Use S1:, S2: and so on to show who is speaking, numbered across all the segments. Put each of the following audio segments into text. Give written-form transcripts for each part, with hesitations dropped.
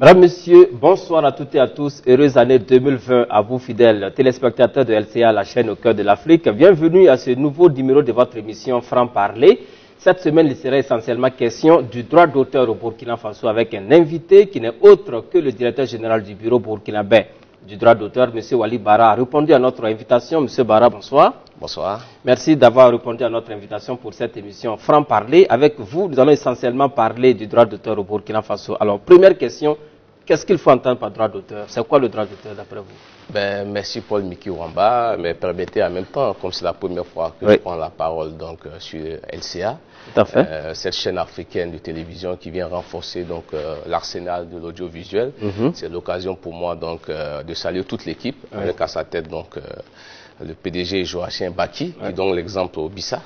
S1: Mesdames, Messieurs, bonsoir à toutes et à tous. Heureuse année 2020 à vous, fidèles téléspectateurs de LCA, la chaîne au cœur de l'Afrique. Bienvenue à ce nouveau numéro de votre émission Franc-Parler. Cette semaine, il sera essentiellement question du droit d'auteur au Burkina Faso avec un invité qui n'est autre que le directeur général du bureau burkinabé du droit d'auteur, M. Wali Bara, a répondu à notre invitation. M. Bara, bonsoir.
S2: Bonsoir.
S1: Merci d'avoir répondu à notre invitation pour cette émission Franc-Parler. Avec vous, nous allons essentiellement parler du droit d'auteur au Burkina Faso. Alors, première question, qu'est-ce qu'il faut entendre par droit d'auteur? C'est quoi le droit d'auteur d'après vous?
S2: Merci Paul Miki Wamba, mais permettez en même temps, comme c'est la première fois que je prends la parole donc, sur LCA,
S1: tout à fait.
S2: Cette chaîne africaine de télévision qui vient renforcer donc l'arsenal de l'audiovisuel. C'est l'occasion pour moi donc de saluer toute l'équipe, avec à sa tête donc le PDG Joachim Baki, qui donne l'exemple au Bissa.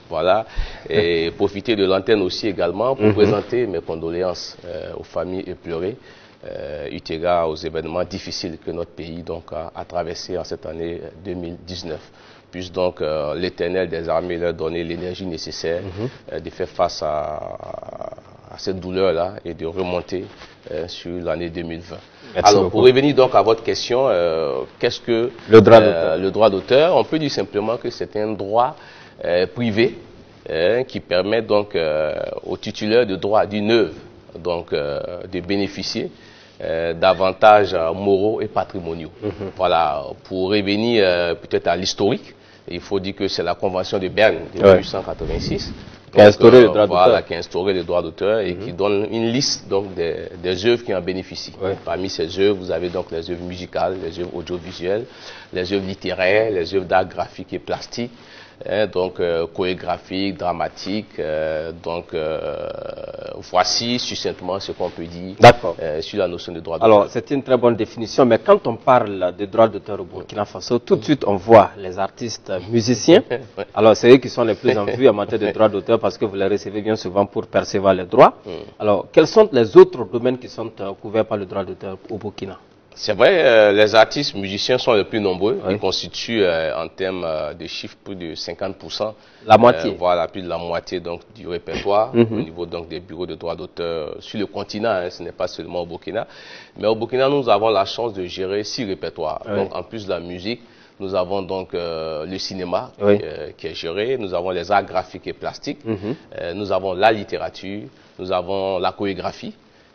S2: Voilà, et profiter de l'antenne aussi également pour présenter mes condoléances aux familles éplorées, eu égard aux événements difficiles que notre pays donc, a traversé en cette année 2019. Puisse donc l'Éternel des armées leur donner l'énergie nécessaire de faire face à cette douleur-là et de remonter sur l'année 2020.
S1: Merci
S2: Alors,
S1: beaucoup.
S2: pour revenir donc à votre question, qu'est-ce que le droit d'auteur? On peut dire simplement que c'est un droit privé qui permet donc aux titulaires de droit d'une œuvre donc, de bénéficier d'avantages moraux et patrimoniaux. Voilà, pour revenir peut-être à l'historique, il faut dire que c'est la Convention de Berne de 1886
S1: qui a instauré le droit d'auteur.
S2: Voilà, qui a instauré le droit d'auteur et qui donne une liste donc, des œuvres qui en bénéficient. Parmi ces œuvres, vous avez donc les œuvres musicales, les œuvres audiovisuelles, les œuvres littéraires, les œuvres d'art graphique et plastique, donc chorégraphique, dramatique. Voici succinctement ce qu'on peut dire sur la notion de droit d'auteur.
S1: Alors, c'est une très bonne définition, mais quand on parle de droit d'auteur au Burkina Faso, tout de suite on voit les artistes musiciens. Alors, c'est eux qui sont les plus en vue en matière de droit d'auteur parce que vous les recevez bien souvent pour percevoir les droits. Alors, quels sont les autres domaines qui sont couverts par le droit d'auteur au Burkina?
S2: C'est vrai, les artistes musiciens sont les plus nombreux. Ils constituent en termes de chiffres plus de 50%.
S1: La moitié.
S2: Voilà, plus de la moitié donc, du répertoire au niveau donc, des bureaux de droit d'auteur sur le continent. Ce n'est pas seulement au Burkina. Mais au Burkina, nous avons la chance de gérer 6 répertoires. Donc, en plus de la musique, nous avons donc le cinéma qui est géré. Nous avons les arts graphiques et plastiques. Nous avons la littérature. Nous avons la chorégraphie.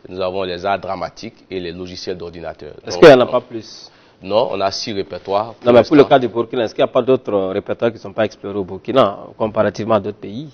S2: Nous avons les arts dramatiques et les logiciels d'ordinateur.
S1: Est-ce qu'il n'y en a pas plus?
S2: Non, on a 6 répertoires.
S1: Non, mais pour le cas du Burkina, est-ce qu'il n'y a pas d'autres répertoires qui ne sont pas explorés au Burkina, comparativement à d'autres pays?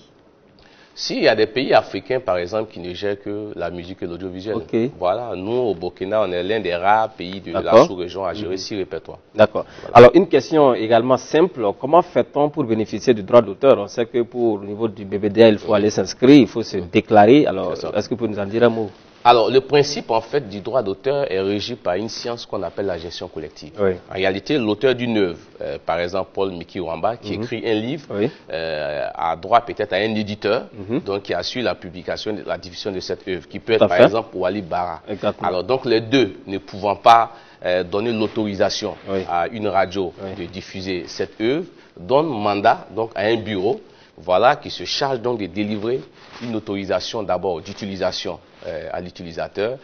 S2: Si, il y a des pays africains, par exemple, qui ne gèrent que la musique et l'audiovisuel. Voilà, nous, au Burkina, on est l'un des rares pays de la sous-région à gérer 6 répertoires. D'accord.
S1: Voilà. Alors, une question également simple. Comment fait-on pour bénéficier du droit d'auteur? On sait que pour le niveau du BBDA, il faut aller s'inscrire, il faut se déclarer. Alors, est-ce que vous pouvez nous en dire un mot?
S2: Alors, le principe, en fait, du droit d'auteur est régi par une science qu'on appelle la gestion collective. En réalité, l'auteur d'une œuvre, par exemple Paul Miki Wamba, qui écrit un livre, a droit peut-être à un éditeur, donc qui assure la publication, la diffusion de cette œuvre, qui peut être, par exemple, Wali Bara. Alors, donc, les deux ne pouvant pas donner l'autorisation à une radio de diffuser cette œuvre, donnent mandat donc, à un bureau, voilà, qui se charge donc de délivrer une autorisation d'abord d'utilisation à l'utilisateur,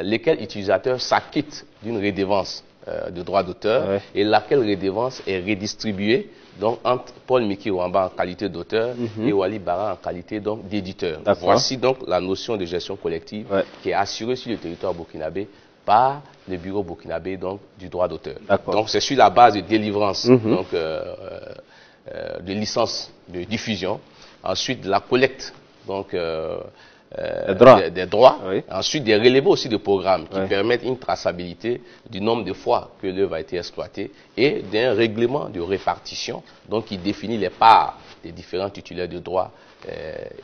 S2: lesquels utilisateurs s'acquittent d'une redevance de droit d'auteur et laquelle redevance est redistribuée donc, entre Paul Miki Wamba en qualité d'auteur et Wali Bara en qualité d'éditeur. Voici donc la notion de gestion collective qui est assurée sur le territoire burkinabé par le bureau burkinabé donc, du droit d'auteur. Donc c'est sur la base de délivrance donc, de licences de diffusion, ensuite de la collecte donc, des droits, ensuite des relevés aussi de programmes qui permettent une traçabilité du nombre de fois que l'œuvre a été exploitée et d'un règlement de répartition donc, qui définit les parts des différents titulaires de droits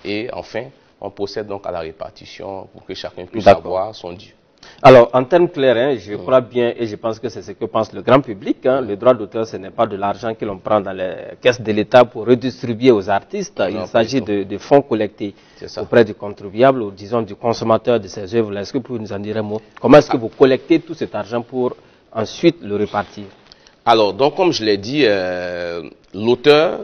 S2: et enfin on procède donc à la répartition pour que chacun puisse avoir son dû.
S1: Alors, en termes clairs, je crois bien et je pense que c'est ce que pense le grand public. Le droit d'auteur, ce n'est pas de l'argent que l'on prend dans les caisses de l'État pour redistribuer aux artistes. Il s'agit de fonds collectés auprès du contribuable ou disons du consommateur de ces œuvres. Est-ce que vous pouvez nous en dire un mot? Comment est-ce que vous collectez tout cet argent pour ensuite le répartir?
S2: Alors, donc, comme je l'ai dit, l'auteur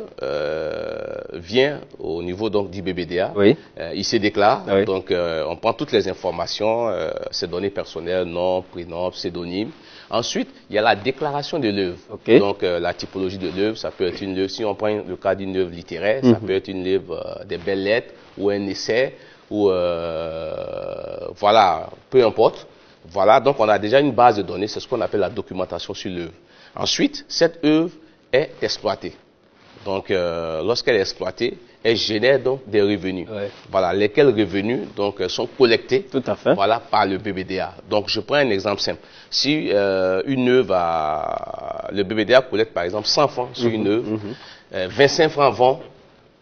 S2: vient au niveau donc, du BBDA.
S1: Oui.
S2: Il se déclare.
S1: Oui.
S2: Donc, on prend toutes les informations, ses données personnelles, nom, prénom, pseudonyme. Ensuite, il y a la déclaration de l'œuvre.
S1: Okay.
S2: Donc, la typologie de l'œuvre, ça peut être une œuvre, si on prend le cas d'une œuvre littéraire, ça peut être une œuvre des belles lettres ou un essai, ou voilà, peu importe. Voilà, donc on a déjà une base de données, c'est ce qu'on appelle la documentation sur l'œuvre. Ensuite, cette œuvre est exploitée. Donc, lorsqu'elle est exploitée, elle génère donc des revenus.
S1: Ouais.
S2: Voilà, lesquels revenus donc sont collectés.
S1: Tout à fait.
S2: Voilà, par le BBDA. Donc, je prends un exemple simple. Si une œuvre le BBDA collecte par exemple 100 francs sur une œuvre, 25 francs vont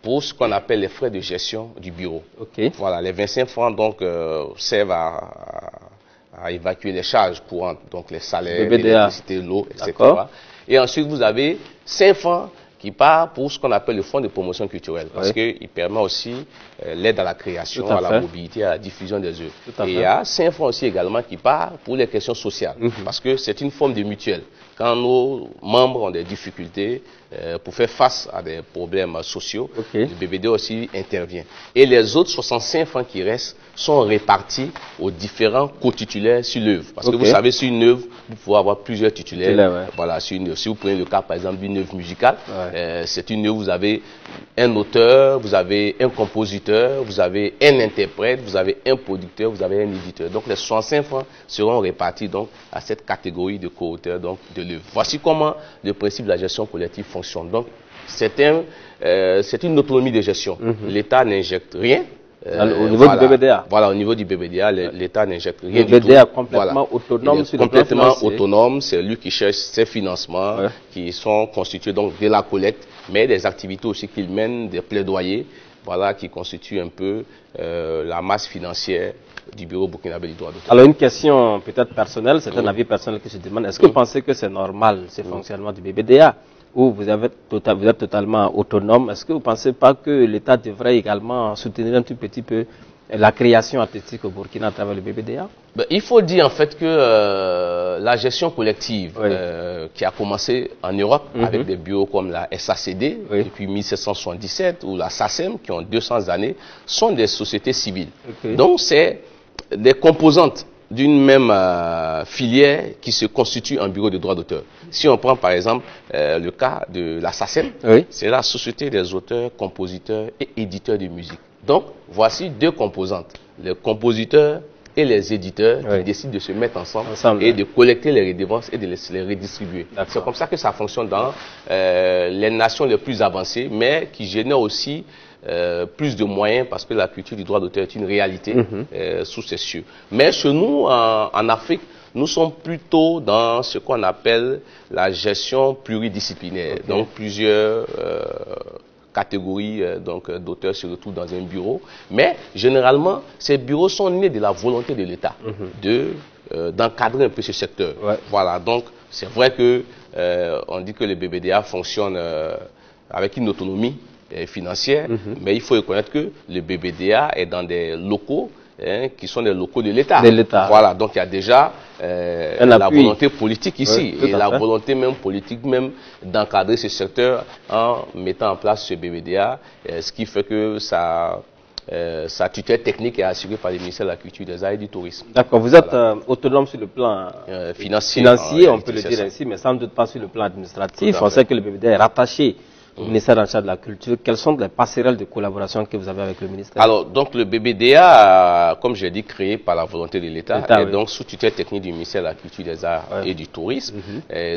S2: pour ce qu'on appelle les frais de gestion du bureau.
S1: Okay.
S2: Voilà, les 25 francs donc servent à évacuer les charges courantes, donc les salaires, l'électricité, l'eau, etc. Et ensuite, vous avez 5 francs qui part pour ce qu'on appelle le fonds de promotion culturelle, parce qu'il permet aussi l'aide à la création, à la mobilité, à la diffusion des œuvres. Et il y a 5 francs aussi également qui part pour les questions sociales, parce que c'est une forme de mutuelle. Quand nos membres ont des difficultés pour faire face à des problèmes sociaux, le BBDA aussi intervient. Et les autres 65 francs qui restent sont répartis aux différents co-titulaires sur l'œuvre. Parce que vous savez, sur une œuvre, vous pouvez avoir plusieurs titulaires. Voilà, sur une œuvre. Si vous prenez le cas, par exemple, d'une œuvre musicale, c'est une œuvre, vous avez un auteur, vous avez un compositeur, vous avez un interprète, vous avez un producteur, vous avez un éditeur. Donc, les 65 francs seront répartis donc, à cette catégorie de co-auteurs de l'œuvre. Voici comment le principe de la gestion collective fonctionne. Donc, c'est une autonomie de gestion. L'État n'injecte rien.
S1: Au niveau du BBDA.
S2: Voilà, au niveau du BBDA, l'État n'injecte rien du tout.
S1: Le BBDA est complètement autonome sur le plan financier.
S2: Complètement autonome, c'est lui qui cherche ses financements, qui sont constitués donc de la collecte, mais des activités aussi qu'il mène, des plaidoyers, voilà, qui constituent un peu la masse financière du bureau burkinabé du droit d'auteur.
S1: Alors une question peut-être personnelle, c'est un avis personnel que je demande. Est-ce que vous pensez que c'est normal ce fonctionnement du BBDA où vous êtes totalement autonome? Est-ce que vous ne pensez pas que l'État devrait également soutenir un tout petit peu la création artistique au Burkina à travers le BBDA?
S2: Il faut dire en fait que la gestion collective qui a commencé en Europe avec des bureaux comme la SACD depuis 1777 ou la SACEM qui ont 200 années sont des sociétés civiles. Donc c'est des composantes d'une même filière qui se constitue en bureau de droit d'auteur. Si on prend par exemple le cas de la SACEM, c'est la Société des auteurs, compositeurs et éditeurs de musique. Donc voici deux composantes, les compositeurs et les éditeurs qui décident de se mettre ensemble et de collecter les redevances et de les redistribuer. C'est comme ça que ça fonctionne dans les nations les plus avancées, mais qui génèrent aussi plus de moyens parce que la culture du droit d'auteur est une réalité sous ces cieux. Mais chez nous, en Afrique, nous sommes plutôt dans ce qu'on appelle la gestion pluridisciplinaire. Donc plusieurs catégories d'auteurs se retrouvent dans un bureau. Mais généralement, ces bureaux sont nés de la volonté de l'État d'encadrer un peu ce secteur. Voilà, donc c'est vrai que on dit que le BBDA fonctionne avec une autonomie financière, mais il faut reconnaître que le BBDA est dans des locaux qui sont des locaux de l'État. Voilà, donc il y a déjà la volonté politique ici et la volonté même politique même d'encadrer ce secteur en mettant en place ce BBDA, ce qui fait que sa tutelle technique est assurée par le ministère de la Culture, des Arts et du Tourisme.
S1: D'accord, vous êtes autonome sur le plan financier on peut le dire ainsi, mais sans doute pas sur le plan administratif. On sait que le BBDA est rattaché au ministère en charge de la Culture. Quelles sont les passerelles de collaboration que vous avez avec le ministère?
S2: Alors, donc le BBDA, comme je l'ai dit, créé par la volonté de l'État, est donc sous tutelle technique du ministère de la Culture, des Arts et du Tourisme,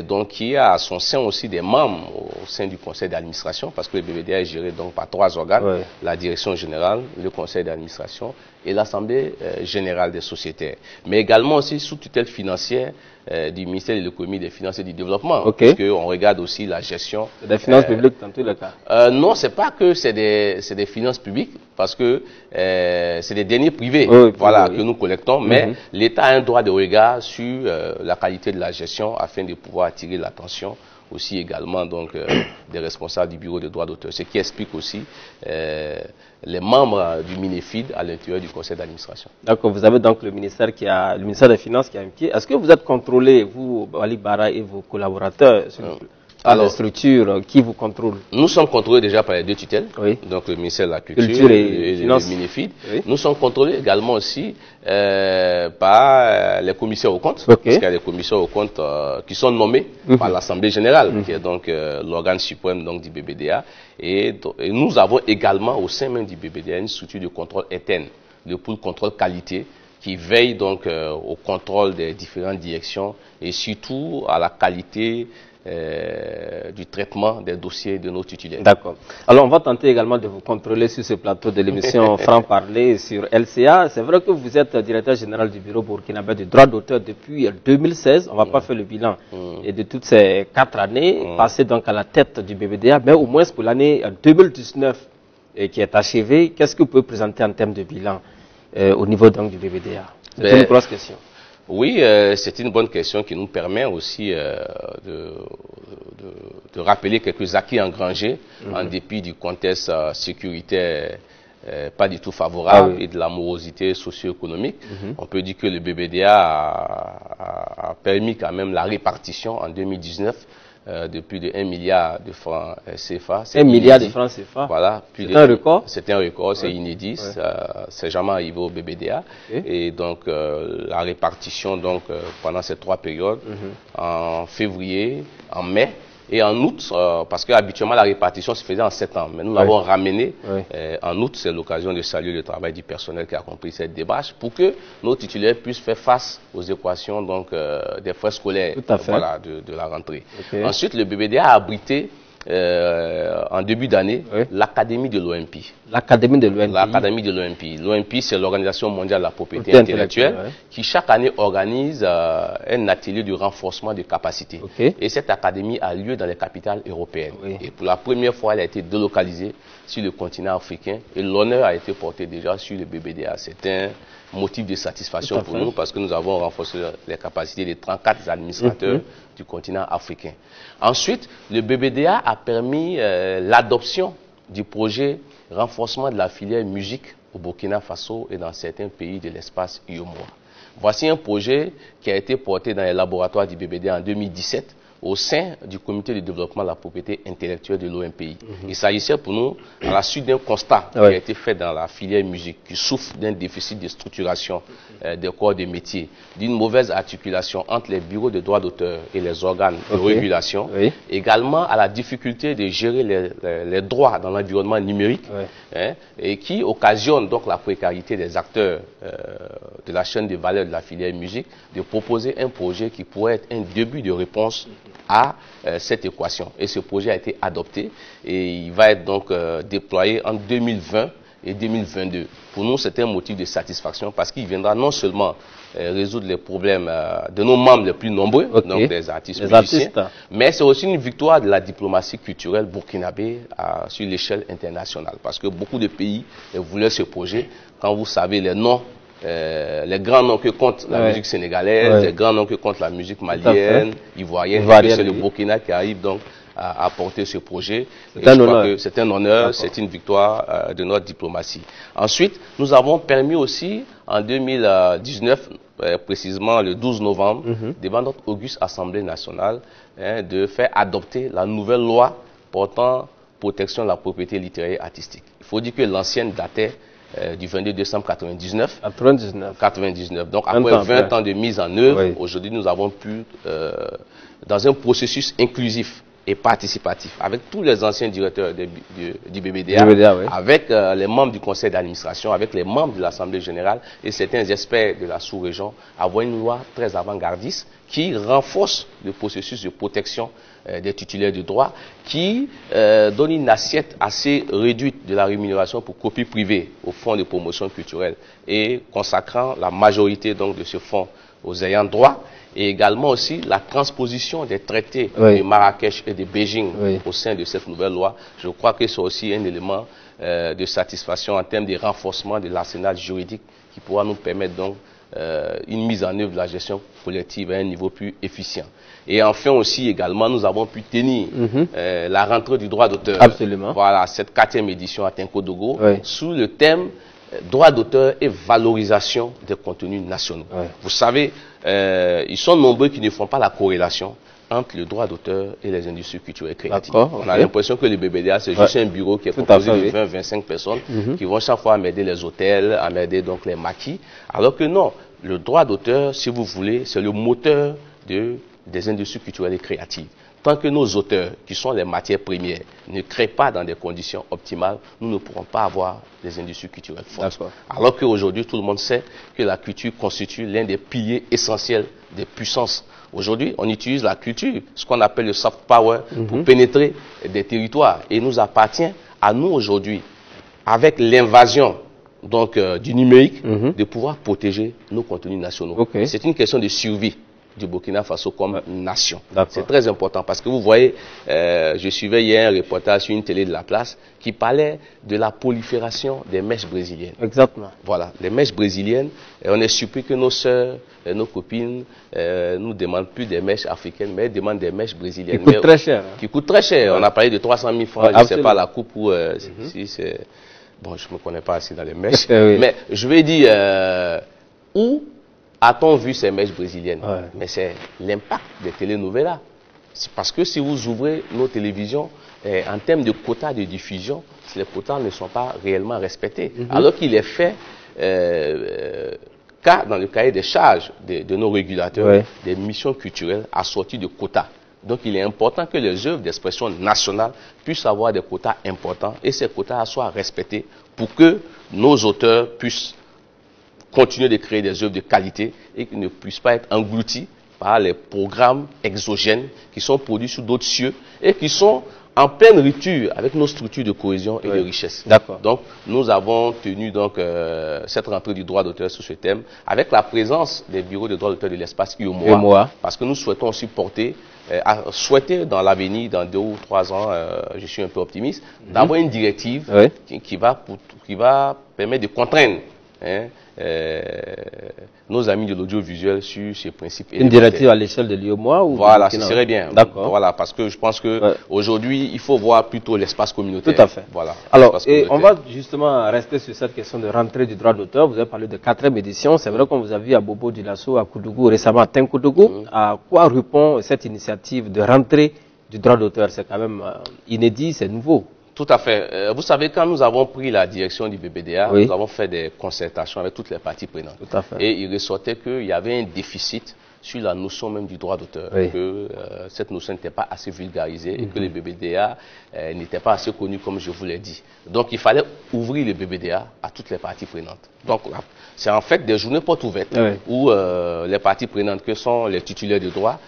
S2: donc qui a à son sein aussi des membres au sein du conseil d'administration, parce que le BBDA est géré donc par 3 organes, la direction générale, le conseil d'administration et l'assemblée générale des sociétaires, mais également aussi sous tutelle financière du ministère de l'économie, des finances et du développement, parce qu'on regarde aussi la gestion
S1: des finances publiques en tous les cas.
S2: Non, c'est pas que c'est des finances publiques, parce que c'est des deniers privés que nous collectons, mais l'État a un droit de regard sur la qualité de la gestion afin de pouvoir attirer l'attention aussi également donc des responsables du bureau de droits d'auteur, ce qui explique aussi les membres du MINEFID à l'intérieur du conseil d'administration.
S1: D'accord, vous avez donc le ministère des Finances qui a un pied. Est-ce que vous êtes contrôlé, vous, Ali Bara et vos collaborateurs, par les structures qui vous contrôlent?
S2: Nous sommes contrôlés déjà par les deux tutelles, donc le ministère de la Culture et le MINEFID. Nous sommes contrôlés également aussi par les commissaires aux comptes, parce qu'il y a des commissaires aux comptes qui sont nommés par l'Assemblée générale, qui est donc l'organe suprême donc, du BBDA. Et nous avons également au sein même du BBDA une structure de contrôle interne, le pôle contrôle qualité, qui veille donc au contrôle des différentes directions et surtout à la qualité du traitement des dossiers de nos titulaires.
S1: D'accord. Alors on va tenter également de vous contrôler sur ce plateau de l'émission Franc Parler sur LCA. C'est vrai que vous êtes directeur général du bureau burkinabé du droit d'auteur depuis 2016. On ne va pas faire le bilan et de toutes ces 4 années passées donc à la tête du BBDA, mais au moins pour l'année 2019 qui est achevée. Qu'est-ce que vous pouvez présenter en termes de bilan au niveau donc du BBDA? C'est une grosse question.
S2: Oui, c'est une bonne question qui nous permet aussi de rappeler quelques acquis engrangés en dépit du contexte sécuritaire pas du tout favorable et de la morosité socio-économique. On peut dire que le BBDA a permis quand même la répartition en 2019 de plus de 1 milliard de francs CFA.
S1: 1 milliard de francs CFA.
S2: Voilà.
S1: C'est un record.
S2: C'est un record, c'est inédit. C'est jamais arrivé au BBDA. Et donc, la répartition, donc, pendant ces 3 périodes, en février, en mai et en août, parce que habituellement la répartition se faisait en septembre, mais nous l'avons ramené en août. C'est l'occasion de saluer le travail du personnel qui a compris cette démarche pour que nos titulaires puissent faire face aux équations donc, des frais scolaires de la rentrée. Ensuite, le BBDA a abrité en début d'année l'Académie de l'OMP.
S1: L'Académie de l'OMP.
S2: L'Académie de l'OMP. L'OMP, c'est l'Organisation mondiale de la propriété intellectuelle qui chaque année organise un atelier de renforcement de capacités. Et cette académie a lieu dans les capitales européennes. Et pour la première fois, elle a été délocalisée sur le continent africain et l'honneur a été porté déjà sur le BBDA. C'est un motif de satisfaction pour nous parce que nous avons renforcé les capacités des 34 administrateurs du continent africain. Ensuite, le BBDA a permis l'adoption du projet renforcement de la filière musique au Burkina Faso et dans certains pays de l'espace UEMOA. Voici un projet qui a été porté dans les laboratoires du BBDA en 2017 au sein du comité de développement de la propriété intellectuelle de l'OMPI. Il s'agissait pour nous, à la suite d'un constat qui a été fait dans la filière musique, qui souffre d'un déficit de structuration des corps de métier, d'une mauvaise articulation entre les bureaux de droits d'auteur et les organes de régulation, également à la difficulté de gérer les droits dans l'environnement numérique, et qui occasionne donc la précarité des acteurs de la chaîne de valeur de la filière musique, de proposer un projet qui pourrait être un début de réponse à cette équation. Et ce projet a été adopté et il va être donc déployé en 2020 et 2022. Pour nous, c'est un motif de satisfaction parce qu'il viendra non seulement résoudre les problèmes de nos membres les plus nombreux, donc des artistes musiciens, mais c'est aussi une victoire de la diplomatie culturelle burkinabé sur l'échelle internationale. Parce que beaucoup de pays voulaient ce projet. Quand vous savez les noms, les grands noms que compte la musique sénégalaise, les grands noms que compte la musique malienne, ivoirienne, c'est le Burkina qui arrive donc à porter ce projet. C'est un honneur, c'est une victoire de notre diplomatie. Ensuite, nous avons permis aussi en 2019, précisément le 12 novembre, devant notre auguste Assemblée nationale, de faire adopter la nouvelle loi portant protection de la propriété littéraire et artistique. Il faut dire que l'ancienne datait du 22 décembre 1999. Donc après 20 ans de mise en œuvre, aujourd'hui nous avons pu, dans un processus inclusif et participatif, avec tous les anciens directeurs du BBDA, avec les membres du conseil d'administration, avec les membres de l'Assemblée générale et certains experts de la sous-région, avoir une loi très avant-gardiste qui renforce le processus de protection des titulaires de droit, qui donne une assiette assez réduite de la rémunération pour copie privée au fonds de promotion culturelle et consacrant la majorité donc de ce fonds aux ayants droit et également aussi la transposition des traités de Marrakech et de Beijing au sein de cette nouvelle loi. Je crois que c'est aussi un élément de satisfaction en termes de renforcement de l'arsenal juridique qui pourra nous permettre donc une mise en œuvre de la gestion collective à un niveau plus efficient. Et enfin aussi également, nous avons pu tenir la rentrée du droit d'auteur.
S1: Absolument.
S2: Voilà, cette 4e édition à Tinkodogo, sous le thème droit d'auteur et valorisation des contenus nationaux. Vous savez, ils sont nombreux qui ne font pas la corrélation entre le droit d'auteur et les industries culturelles et créatives. On a l'impression que le BBDA, c'est juste un bureau qui est composé de 20-25 personnes qui vont chaque fois amener les hôtels, amener donc les maquis. Alors que non, le droit d'auteur, si vous voulez, c'est le moteur des industries culturelles et créatives. Tant que nos auteurs, qui sont les matières premières, ne créent pas dans des conditions optimales, nous ne pourrons pas avoir des industries culturelles fortes. Alors qu'aujourd'hui, tout le monde sait que la culture constitue l'un des piliers essentiels des puissances. Aujourd'hui, on utilise la culture, ce qu'on appelle le soft power, pour pénétrer des territoires. Et il nous appartient à nous aujourd'hui, avec l'invasion du numérique, de pouvoir protéger nos contenus nationaux. C'est une question de survie du Burkina Faso comme nation. C'est très important parce que vous voyez, je suivais hier un reportage sur une télé de la place qui parlait de la prolifération des mèches brésiliennes.
S1: Exactement.
S2: Voilà, les mèches brésiliennes, on est surpris que nos sœurs, nos copines nous demandent plus des mèches africaines, mais elles demandent des mèches brésiliennes.
S1: Qui coûtent très cher.
S2: Qui coûtent très cher. On a parlé de 300 000 francs, je ne sais pas la coupe ou si c'est... Bon, je ne me connais pas assez dans les mèches, mais je vais dire, où a-t-on vu ces mèches brésiliennes? Mais c'est l'impact des telenovelas. C'est parce que si vous ouvrez nos télévisions, en termes de quotas de diffusion, les quotas ne sont pas réellement respectés. Alors qu'il est fait, dans le cahier des charges de nos régulateurs, des missions culturelles assorties de quotas. Donc il est important que les œuvres d'expression nationale puissent avoir des quotas importants et ces quotas soient respectés pour que nos auteurs puissent continuer de créer des œuvres de qualité et qu'ils ne puissent pas être engloutis par les programmes exogènes qui sont produits sous d'autres cieux et qui sont en pleine rupture avec nos structures de cohésion et de richesse. Donc, nous avons tenu cette rentrée du droit d'auteur sur ce thème avec la présence des bureaux de droit d'auteur de l'espace UOMOA, parce que nous souhaitons aussi souhaiter dans l'avenir, dans 2 ou 3 ans, je suis un peu optimiste, d'avoir une directive qui va permettre de contraindre nos amis de l'audiovisuel sur ces principes.
S1: Une directive à l'échelle de l'UOMOA ou
S2: voilà, ce serait bien. Voilà, parce que je pense que aujourd'hui, il faut voir plutôt l'espace communautaire.
S1: Tout à fait.
S2: Voilà.
S1: Alors, on va justement rester sur cette question de rentrée du droit d'auteur. Vous avez parlé de 4e édition. C'est vrai qu'on vous a vu à Bobo Dioulasso, à Koudougou, récemment à Tinkodougou. À quoi répond cette initiative de rentrée du droit d'auteur? C'est quand même inédit, c'est nouveau.
S2: Tout à fait. Vous savez, quand nous avons pris la direction du BBDA, nous avons fait des concertations avec toutes les parties prenantes.
S1: Tout à fait.
S2: Et il ressortait qu'il y avait un déficit sur la notion même du droit d'auteur, que cette notion n'était pas assez vulgarisée et que le BBDA n'était pas assez connu comme je vous l'ai dit. Donc il fallait ouvrir le BBDA à toutes les parties prenantes. Donc c'est en fait des journées portes ouvertes où les parties prenantes, que sont les titulaires de droit,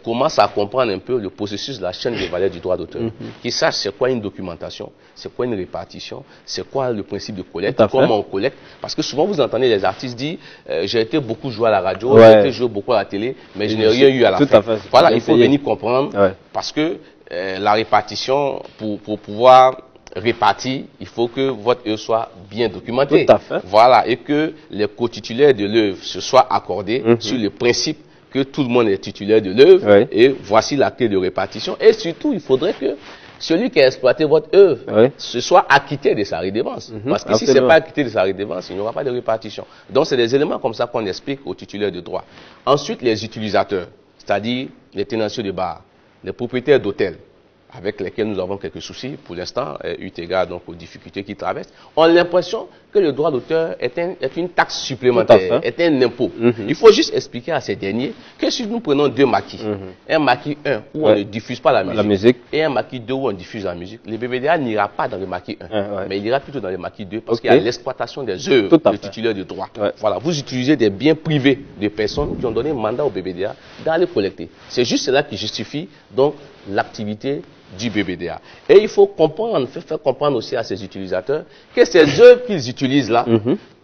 S2: commencent à comprendre un peu le processus de la chaîne de valeur du droit d'auteur. Qu'ils sachent c'est quoi une documentation, c'est quoi une répartition, c'est quoi le principe de collecte, comment on collecte. Parce que souvent vous entendez les artistes dire j'ai été beaucoup joué à la radio, j'ai été joué beaucoup à la télé, mais je n'ai rien eu à la fin. Voilà, il faut venir comprendre parce que la répartition, pour pouvoir répartir, il faut que votre œuvre soit bien documentée.
S1: Tout à fait.
S2: Voilà, et que les co-titulaires de l'œuvre se soient accordés sur le principe que tout le monde est titulaire de l'œuvre et voici la clé de répartition. Et surtout, il faudrait que celui qui a exploité votre œuvre se soit acquitté de sa redevance. Parce que si ce n'est pas acquitté de sa redevance, il n'y aura pas de répartition. Donc, c'est des éléments comme ça qu'on explique aux titulaires de droit. Ensuite, les utilisateurs, c'est-à-dire les tenanciers de bar, les propriétaires d'hôtels, avec lesquels nous avons quelques soucis pour l'instant, eu égard donc aux difficultés qu'ils traversent, ont l'impression que le droit d'auteur est une taxe supplémentaire, est un impôt. Il faut juste expliquer à ces derniers que si nous prenons 2 maquis, un maquis 1 où on ne diffuse pas la musique, et un maquis 2 où on diffuse la musique, le BBDA n'ira pas dans le maquis 1, mais il ira plutôt dans le maquis 2 parce qu'il y a l'exploitation des œuvres de titulaires de droit. Voilà, vous utilisez des biens privés de personnes qui ont donné mandat au BBDA d'aller collecter. C'est juste cela qui justifie donc l'activité du BBDA. Et il faut comprendre, faire comprendre aussi à ces utilisateurs que ces œuvres qu'ils utilisent là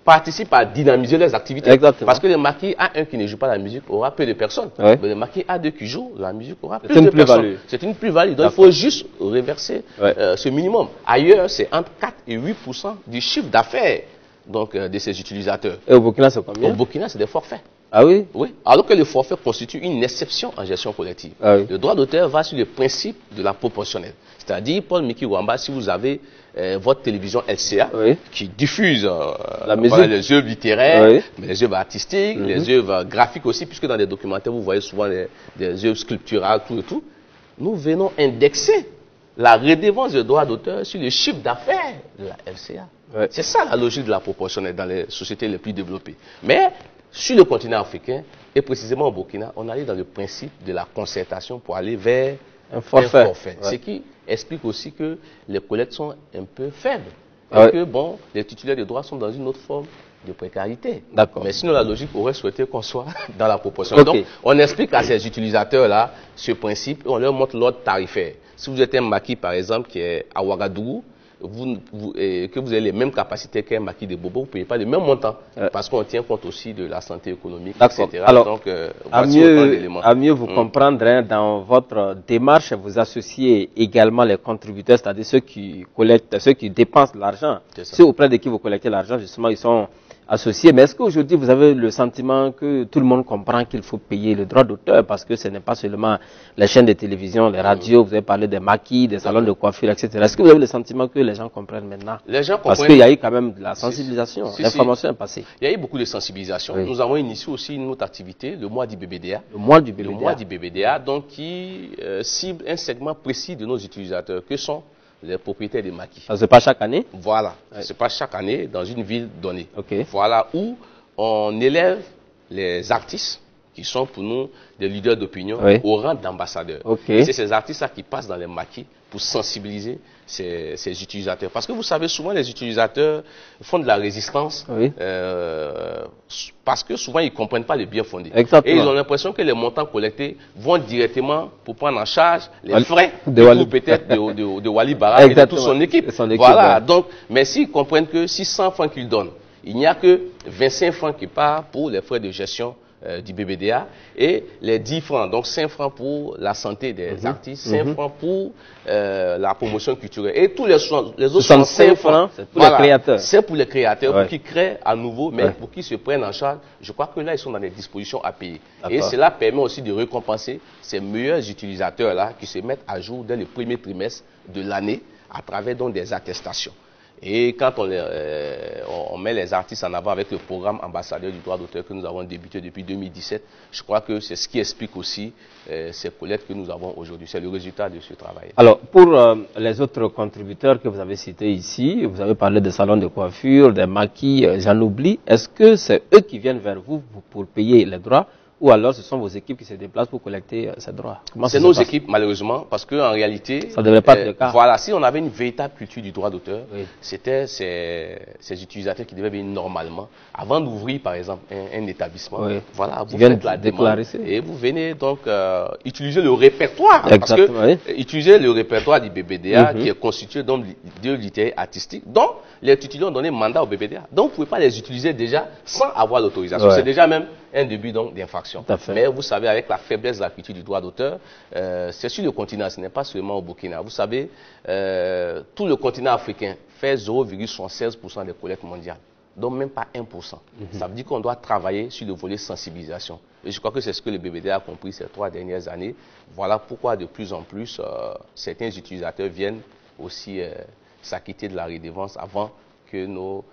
S2: participent à dynamiser leurs activités.
S1: Exactement.
S2: Parce que le maquis A1 qui ne joue pas la musique aura peu de personnes.
S1: Ouais.
S2: Mais le maquis A2 qui joue la musique aura plus de personnes. C'est une plus-value. Donc il faut juste reverser ce minimum. Ailleurs, c'est entre 4 et 8% du chiffre d'affaires de ces utilisateurs.
S1: Et au Burkina, c'est combien?
S2: Au Burkina, c'est des forfaits.
S1: Ah oui?
S2: Oui. Alors que le forfait constitue une exception en gestion collective.
S1: Ah oui.
S2: Le droit d'auteur va sur le principe de la proportionnelle. C'est-à-dire, Paul Miki Wamba, si vous avez votre télévision LCA qui diffuse
S1: la musique,
S2: les œuvres littéraires, mais les œuvres artistiques, les œuvres graphiques aussi, puisque dans les documentaires, vous voyez souvent des œuvres sculpturales, tout et tout. Nous venons indexer la redevance de droit d'auteur sur le chiffre d'affaires de la LCA. Ouais. C'est ça la logique de la proportionnelle dans les sociétés les plus développées. Mais sur le continent africain, et précisément au Burkina, on allait dans le principe de la concertation pour aller vers un forfait. Ouais. Ce qui explique aussi que les collectes sont un peu faibles. Et que, bon, les titulaires de droits sont dans une autre forme de précarité.
S1: D'accord.
S2: Mais sinon, la logique aurait souhaité qu'on soit dans la proportion. Okay. Donc, on explique à ces utilisateurs-là ce principe et on leur montre l'ordre tarifaire. Si vous êtes un maquis, par exemple, qui est à Ouagadougou, que vous avez les mêmes capacités qu'un maquis de Bobo, vous ne payez pas le même montant. Parce qu'on tient compte aussi de la santé économique, etc.
S1: Alors,
S2: donc,
S1: à mieux vous comprendre, hein, dans votre démarche, vous associez également les contributeurs, c'est-à-dire ceux qui collectent, ceux qui dépensent l'argent. Ceux auprès de qui vous collectez l'argent, justement, ils sont associés. Mais est-ce qu'aujourd'hui, vous avez le sentiment que tout le monde comprend qu'il faut payer le droit d'auteur, parce que ce n'est pas seulement les chaînes de télévision, les radios, vous avez parlé des maquis, des salons de coiffure, etc. Est-ce que vous avez le sentiment que les gens comprennent maintenant?
S2: Les gens comprennent.
S1: Parce qu'il y a eu quand même de la sensibilisation, l'information est passée.
S2: Il y a eu beaucoup de sensibilisation. Nous avons initié aussi une autre activité, le mois du BBDA.
S1: Le mois du BBDA.
S2: Le mois du BBDA, donc qui cible un segment précis de nos utilisateurs, que sont les propriétaires des maquis.
S1: Ça se passe chaque année?
S2: Voilà, ça se passe chaque année dans une ville donnée.
S1: Okay.
S2: Voilà où on élève les artistes qui sont pour nous des leaders d'opinion au rang d'ambassadeurs. C'est ces artistes-là qui passent dans les maquis pour sensibiliser ces utilisateurs. Parce que vous savez, souvent les utilisateurs font de la résistance parce que souvent ils ne comprennent pas les bien fondés.
S1: Exactement.
S2: Et ils ont l'impression que les montants collectés vont directement pour prendre en charge les frais peut-être de Wali Bara et de toute son équipe. Voilà. Donc, mais s'ils comprennent que si 100 francs qu'ils donnent, il n'y a que 25 francs qui partent pour les frais de gestion du BBDA et les 10 francs, donc 5 francs pour la santé des artistes, 5 francs pour la promotion culturelle. Et tous les autres
S1: 65 francs, c'est pour les créateurs.
S2: C'est pour les créateurs, pour qu'ils créent à nouveau, mais pour qu'ils se prennent en charge. Je crois que là, ils sont dans des dispositions à payer. Et cela permet aussi de récompenser ces meilleurs utilisateurs-là qui se mettent à jour dès le premier trimestre de l'année à travers donc des attestations. Et quand on met les artistes en avant avec le programme ambassadeur du droit d'auteur que nous avons débuté depuis 2017, je crois que c'est ce qui explique aussi ces collectes que nous avons aujourd'hui. C'est le résultat de ce travail.
S1: Alors, pour les autres contributeurs que vous avez cités ici, vous avez parlé des salons de coiffure, des maquis, j'en oublie. Est-ce que c'est eux qui viennent vers vous pour payer les droits? Ou alors ce sont vos équipes qui se déplacent pour collecter ces droits?
S2: C'est nos équipes, malheureusement, parce qu'en réalité,
S1: ça ne devait pas être le cas.
S2: Voilà, si on avait une véritable culture du droit d'auteur, c'était ces utilisateurs qui devaient venir normalement, avant d'ouvrir par exemple un établissement, voilà, vous faites la demande et vous venez donc utiliser le répertoire. Parce que utiliser le répertoire du BBDA qui est constitué donc de littéraires artistiques, dont les titulaires ont donné mandat au BBDA. Donc vous ne pouvez pas les utiliser déjà sans avoir l'autorisation. C'est déjà même un début donc d'infraction. Mais vous savez, avec la faiblesse de la culture du droit d'auteur, c'est sur le continent, ce n'est pas seulement au Burkina. Vous savez, tout le continent africain fait 0,76% des collectes mondiales. Donc même pas 1%. Ça veut dire qu'on doit travailler sur le volet sensibilisation. Et je crois que c'est ce que le BBDA a compris ces 3 dernières années. Voilà pourquoi de plus en plus, certains utilisateurs viennent aussi s'acquitter de la redevance avant que nos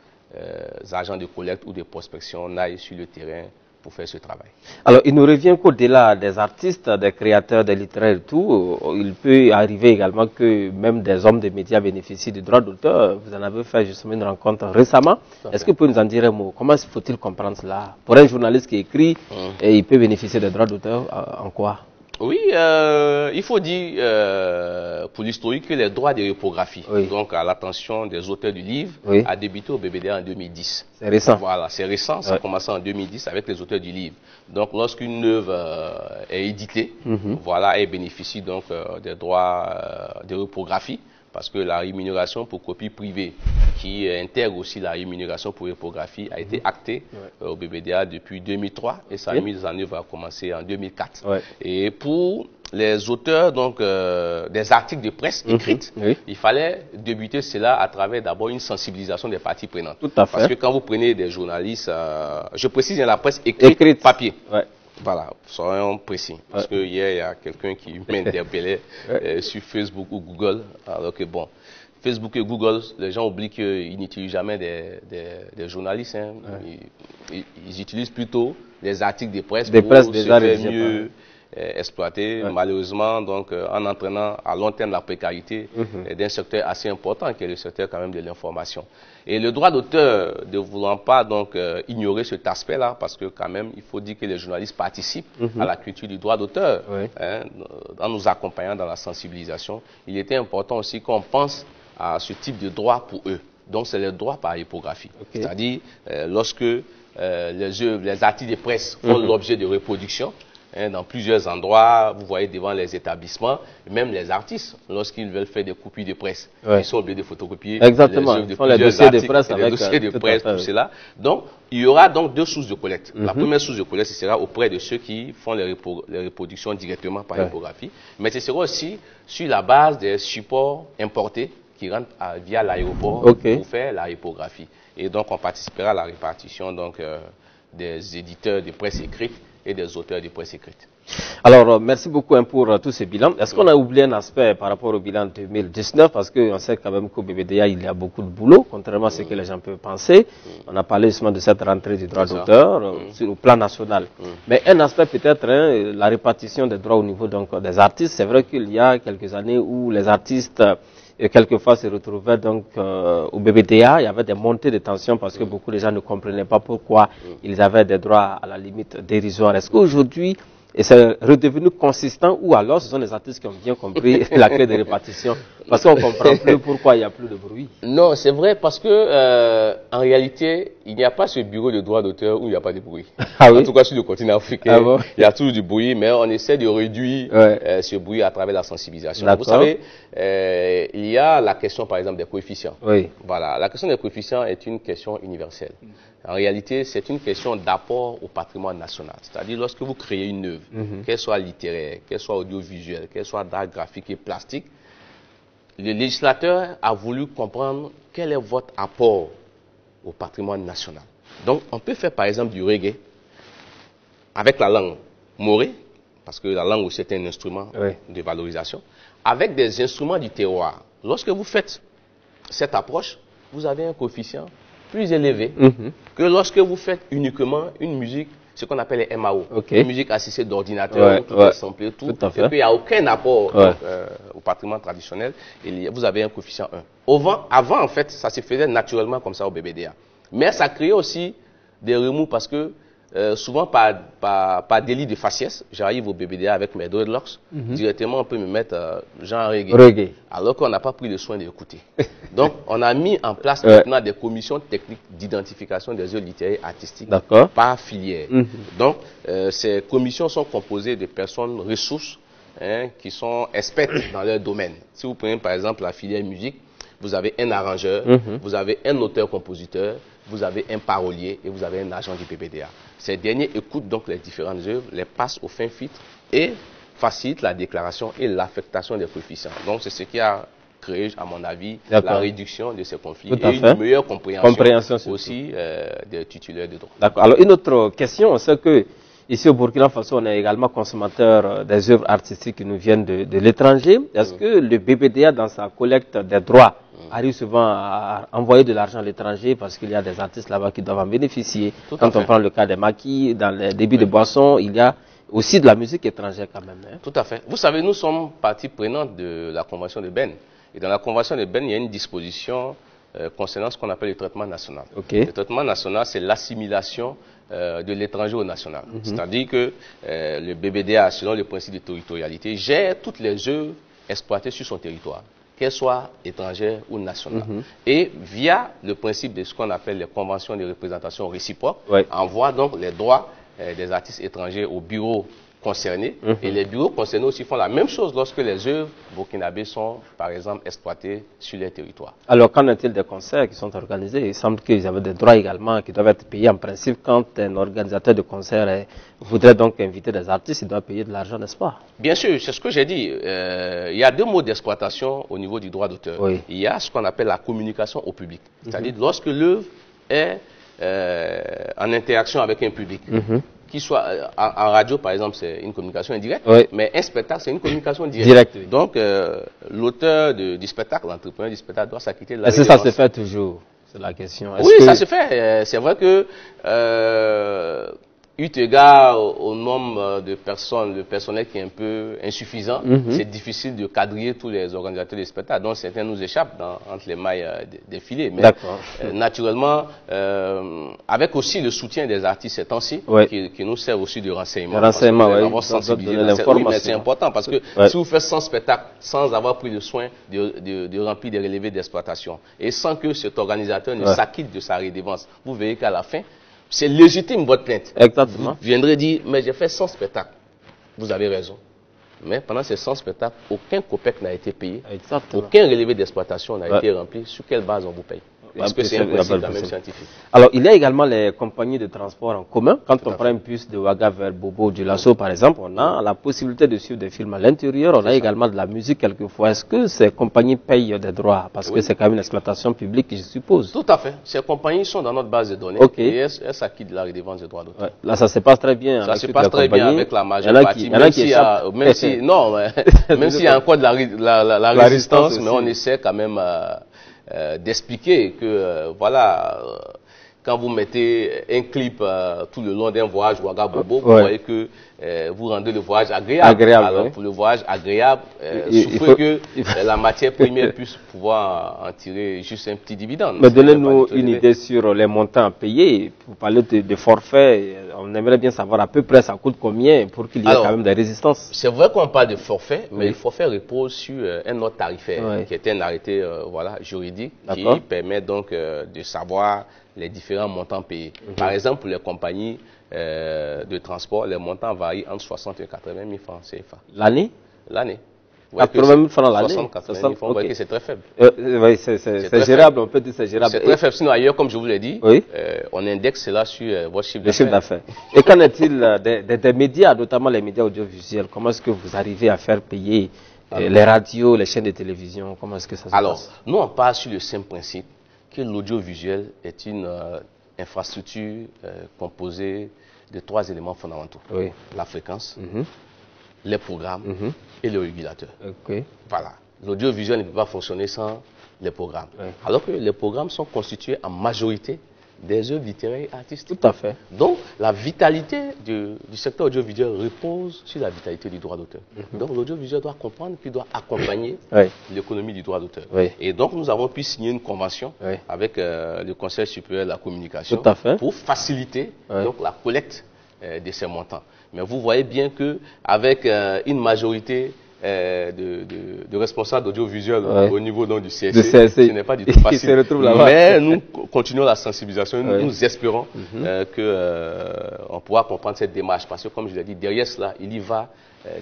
S2: agents de collecte ou de prospection n'aillent sur le terrain pour faire ce travail.
S1: Alors, il nous revient qu'au-delà des artistes, des créateurs, des littéraires et tout, il peut arriver également que même des hommes des médias bénéficient du droit d'auteur. Vous en avez fait justement une rencontre récemment. Est-ce que vous pouvez nous en dire un mot? Comment faut-il comprendre cela? Pour un journaliste qui écrit, et il peut bénéficier des droits d'auteur en quoi?
S2: Oui, il faut dire pour l'historique que les droits de reprographie, donc à l'attention des auteurs du livre, a débuté au BBDA en 2010.
S1: C'est récent.
S2: Voilà, c'est récent, ça a commencé en 2010 avec les auteurs du livre. Donc lorsqu'une œuvre est éditée, voilà, elle bénéficie donc des droits de reprographie, parce que la rémunération pour copie privée qui intègre aussi la rémunération pour reprographie, a été acté au BBDA depuis 2003 et sa mise en œuvre a commencé en 2004. Et pour les auteurs donc des articles de presse écrites, il fallait débuter cela à travers d'abord une sensibilisation des parties prenantes.
S1: Tout à fait.
S2: Parce que quand vous prenez des journalistes, je précise dans la presse écrite. Papier. Voilà, soyons précis. Parce que hier, il y a quelqu'un qui m'interpellait sur Facebook ou Google. Alors que bon, Facebook et Google, les gens oublient qu'ils n'utilisent jamais des journalistes. Hein. Ils utilisent plutôt des articles de presse pour se faire mieux exploiter. Malheureusement, donc, en entraînant à long terme la précarité d'un secteur assez important qui est le secteur quand même de l'information. Et le droit d'auteur, ne voulant pas donc ignorer cet aspect-là, parce que quand même, il faut dire que les journalistes participent à la culture du droit d'auteur, hein, en nous accompagnant dans la sensibilisation. Il était important aussi qu'on pense à ce type de droit pour eux. Donc, c'est le droit par hypographie. C'est-à-dire, lorsque les articles de presse font l'objet de reproduction, dans plusieurs endroits, vous voyez devant les établissements, même les artistes, lorsqu'ils veulent faire des copies de presse, ils sont obligés de photocopier
S1: les œuvres de plusieurs dossiers de presse
S2: avec dossiers de presse, tout cela. Donc, il y aura donc deux sources de collecte. La première source de collecte, ce sera auprès de ceux qui font les reproductions directement par hypographie, mais ce sera aussi sur la base des supports importés qui rentrent via l'aéroport pour faire la hypographie. Et donc, on participera à la répartition donc, des éditeurs de presse écrite et des auteurs de presse écrite.
S1: Alors, merci beaucoup pour tous ces bilans. Est-ce qu'on a oublié un aspect par rapport au bilan 2019? Parce qu'on sait quand même qu'au BBDA, il y a beaucoup de boulot, contrairement à ce que les gens peuvent penser. On a parlé justement de cette rentrée du droit d'auteur sur le plan national. Mais un aspect peut-être, la répartition des droits au niveau donc, des artistes. C'est vrai qu'il y a quelques années où les artistes quelquefois se retrouvaient donc au BBDA, il y avait des montées de tension parce que beaucoup de gens ne comprenaient pas pourquoi ils avaient des droits à la limite dérisoires. Est-ce qu'aujourd'hui, et c'est redevenu consistant ou alors ce sont les artistes qui ont bien compris la clé de répartition parce qu'on ne comprend plus pourquoi il n'y a plus de bruit?
S2: Non, c'est vrai parce que en réalité, il n'y a pas ce bureau de droit d'auteur où il n'y a pas de bruit. En tout cas, sur le continent africain, il y a toujours du bruit, mais on essaie de réduire ce bruit à travers la sensibilisation. Vous savez, il y a la question par exemple des coefficients. Voilà, la question des coefficients est une question universelle. En réalité, c'est une question d'apport au patrimoine national. C'est-à-dire, lorsque vous créez une œuvre, qu'elle soit littéraire, qu'elle soit audiovisuelle, qu'elle soit d'art graphique et plastique, le législateur a voulu comprendre quel est votre apport au patrimoine national. Donc, on peut faire par exemple du reggae avec la langue morée, parce que la langue aussi est un instrument de valorisation, avec des instruments du terroir. Lorsque vous faites cette approche, vous avez un coefficient plus élevé que lorsque vous faites uniquement une musique, ce qu'on appelle les MAO, une musique assistée d'ordinateur, tout est samplé, tout, et puis il n'y a aucun apport au patrimoine traditionnel, et vous avez un coefficient 1. Avant, en fait, ça se faisait naturellement comme ça au BBDA. Mais ça créait aussi des remous parce que souvent par délit de faciès, j'arrive au BBDA avec mes dreadlocks, directement on peut me mettre genre reggae, alors qu'on n'a pas pris le soin d'écouter. Donc on a mis en place maintenant des commissions techniques d'identification des œuvres littéraires et artistiques par filière. Donc ces commissions sont composées de personnes ressources qui sont expertes dans leur domaine. Si vous prenez par exemple la filière musique, vous avez un arrangeur, vous avez un auteur-compositeur, vous avez un parolier et vous avez un agent du BBDA. Ces derniers écoutent donc les différentes œuvres, les passent au fin filtre et facilitent la déclaration et l'affectation des coefficients. Donc c'est ce qui a créé, à mon avis, la réduction de ces conflits et une meilleure compréhension aussi des titulaires de droit.
S1: D'accord. Alors une autre question, c'est que ici au Burkina Faso, on est également consommateur des œuvres artistiques qui nous viennent de l'étranger. Est-ce que le BBDA, dans sa collecte des droits, arrive souvent à envoyer de l'argent à l'étranger parce qu'il y a des artistes là-bas qui doivent en bénéficier? Quand on prend le cas des maquis, dans les débits de boissons, il y a aussi de la musique étrangère quand même.
S2: Tout à fait. Vous savez, nous sommes partie prenante de la Convention de Berne. Et dans la Convention de Berne, il y a une disposition concernant ce qu'on appelle le traitement national. Le traitement national, c'est l'assimilation de l'étranger au national. C'est-à-dire que le BBDA, selon le principe de territorialité, gère toutes les œuvres exploitées sur son territoire, qu'elles soient étrangères ou nationales. Et via le principe de ce qu'on appelle les conventions de représentation réciproque, envoie donc les droits des artistes étrangers au bureau concernés et les bureaux concernés aussi font la même chose lorsque les œuvres burkinabées sont, par exemple, exploitées sur les territoires.
S1: Alors, qu'en est-il des concerts qui sont organisés? Il semble qu'ils avaient des droits également qui doivent être payés. En principe, quand un organisateur de concert voudrait donc inviter des artistes, il doit payer de l'argent, n'est-ce pas?
S2: Bien sûr, c'est ce que j'ai dit. Il y a deux modes d'exploitation au niveau du droit d'auteur.
S1: Oui.
S2: Il y a ce qu'on appelle la communication au public. C'est-à-dire lorsque l'œuvre est en interaction avec un public. Qui soit en radio, par exemple, c'est une communication indirecte, mais un spectacle, c'est une communication directe. Oui. Donc, l'auteur du spectacle, l'entrepreneur du spectacle doit s'acquitter de la
S1: redevance. Est-ce que ça se fait toujours? C'est la question.
S2: Oui, ça se fait. C'est vrai que, eu égard au nombre de personnes, le personnel qui est un peu insuffisant, c'est difficile de quadriller tous les organisateurs de spectacles. Donc, certains nous échappent entre les mailles des filets. Mais naturellement, avec aussi le soutien des artistes ces temps-ci, qui nous servent aussi de renseignement. Oui, mais c'est important parce que si vous faites 100 spectacles sans avoir pris le soin de remplir des relevés d'exploitation et sans que cet organisateur ne s'acquitte de sa redevance, vous verrez qu'à la fin, c'est légitime votre plainte.
S1: Exactement.
S2: Vous viendrez dire, mais j'ai fait 100 spectacles. Vous avez raison. Mais pendant ces 100 spectacles, aucun COPEC n'a été payé. Exactement. Aucun relevé d'exploitation n'a été rempli. Sur quelle base on vous paye? Parce que c'est un principe quand même scientifique.
S1: Alors, il y a également les compagnies de transport en commun. Quand on prend un bus de Ouaga vers Bobo, du Lasso, par exemple, on a la possibilité de suivre des films à l'intérieur. On a également de la musique quelquefois. Est-ce que ces compagnies payent des droits? Parce que c'est quand même une exploitation publique, je suppose.
S2: Tout à fait. Ces compagnies sont dans notre base de données. Et elles s'acquittent de la redevance de droits d'auteur.
S1: Là, ça se passe très bien.
S2: Ça se passe très bien avec la majeure partie. Même s'il y a encore de la résistance, mais on essaie quand même d'expliquer que, voilà, quand vous mettez un clip tout le long d'un voyage Ouaga-Bobo, vous voyez que vous rendez le voyage agréable. Alors, pour le voyage agréable, il faut que la matière première puisse pouvoir en tirer juste un petit dividende.
S1: Mais donnez-nous une idée sur les montants à payer. Vous parlez de forfait. On aimerait bien savoir à peu près ça coûte combien pour qu'il y ait quand même des résistances.
S2: C'est vrai qu'on parle de forfait, mais le forfait repose sur un ordre tarifaire qui est un arrêté juridique qui permet donc de savoir les différents montants payés. Par exemple, pour les compagnies de transport, les montants varient entre 60 et 80 000 francs CFA.
S1: L'année?
S2: L'année.
S1: 80 000 francs l'année?
S2: 60, 80 000 francs, vous voyez que c'est très faible.
S1: Oui, c'est gérable, on peut dire c'est gérable.
S2: C'est très faible, sinon ailleurs, comme je vous l'ai dit, on indexe cela sur votre chiffre
S1: d'affaires. Et qu'en est-il des médias, notamment les médias audiovisuels? Comment est-ce que vous arrivez à faire payer les radios, les chaînes de télévision? Comment est-ce que ça se passe?
S2: Alors, nous on part sur le simple principe que l'audiovisuel est une infrastructure composée de 3 éléments fondamentaux. La fréquence, les programmes et le régulateur. Voilà. L'audiovisuel ne peut pas fonctionner sans les programmes. Alors que les programmes sont constitués en majorité des œuvres littéraires et artistiques.
S1: Tout à fait.
S2: Donc, la vitalité du secteur audiovisuel repose sur la vitalité du droit d'auteur. Donc, l'audiovisuel doit comprendre qu'il doit accompagner l'économie du droit d'auteur. Et donc, nous avons pu signer une convention avec le Conseil supérieur de la communication pour faciliter donc, la collecte de ces montants. Mais vous voyez bien qu'avec une majorité de responsables d'audiovisuel au niveau donc, du CSC, ce n'est pas du tout facile. Mais nous continuons la sensibilisation, nous espérons qu'on pourra comprendre cette démarche parce que comme je l'ai dit, derrière cela, il y va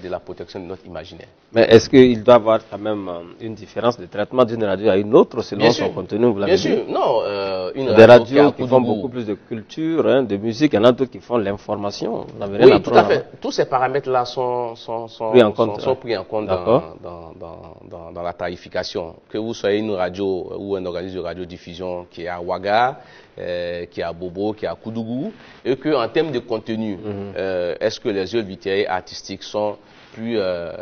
S2: de la protection de notre imaginaire.
S1: Mais est-ce qu'il doit y avoir quand même une différence de traitement d'une radio à une autre selon son contenu, vous l'avez dit?
S2: Bien sûr, non.
S1: Des radios qui font beaucoup plus de culture, de musique, il y en a d'autres qui font l'information.
S2: Oui, tout à fait. Tous ces paramètres-là sont pris en compte dans la tarification. Que vous soyez une radio ou un organisme de radiodiffusion qui est à Ouaga, qui est à Bobo, qui est à Koudougou, et qu'en termes de contenu, est-ce que les œuvres littéraires artistiques sont plus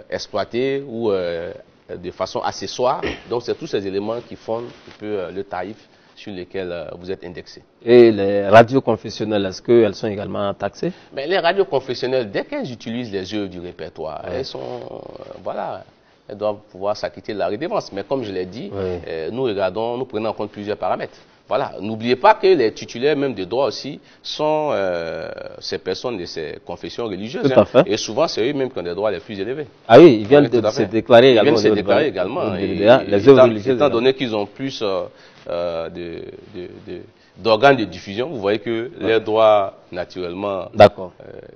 S2: exploitées ou de façon accessoire? Donc, c'est tous ces éléments qui fondent un peu le tarif sur lesquels vous êtes indexé.
S1: Et les radios confessionnelles, est-ce qu'elles sont également taxées?
S2: Mais les radios confessionnelles, dès qu'elles utilisent les œuvres du répertoire, elles sont, elles doivent pouvoir s'acquitter de la redevance. Mais comme je l'ai dit, nous prenons en compte plusieurs paramètres. Voilà, n'oubliez pas que les titulaires même de droits aussi sont ces personnes de ces confessions religieuses.
S1: Tout à fait.
S2: Et souvent, c'est eux-mêmes qui ont des droits les plus élevés.
S1: Ah oui, ils viennent de se déclarer également.
S2: Ils viennent de se déclarer également.
S1: Les œuvres religieuses.
S2: Étant donné qu'ils ont plus d'organes de diffusion, vous voyez que les droits, naturellement,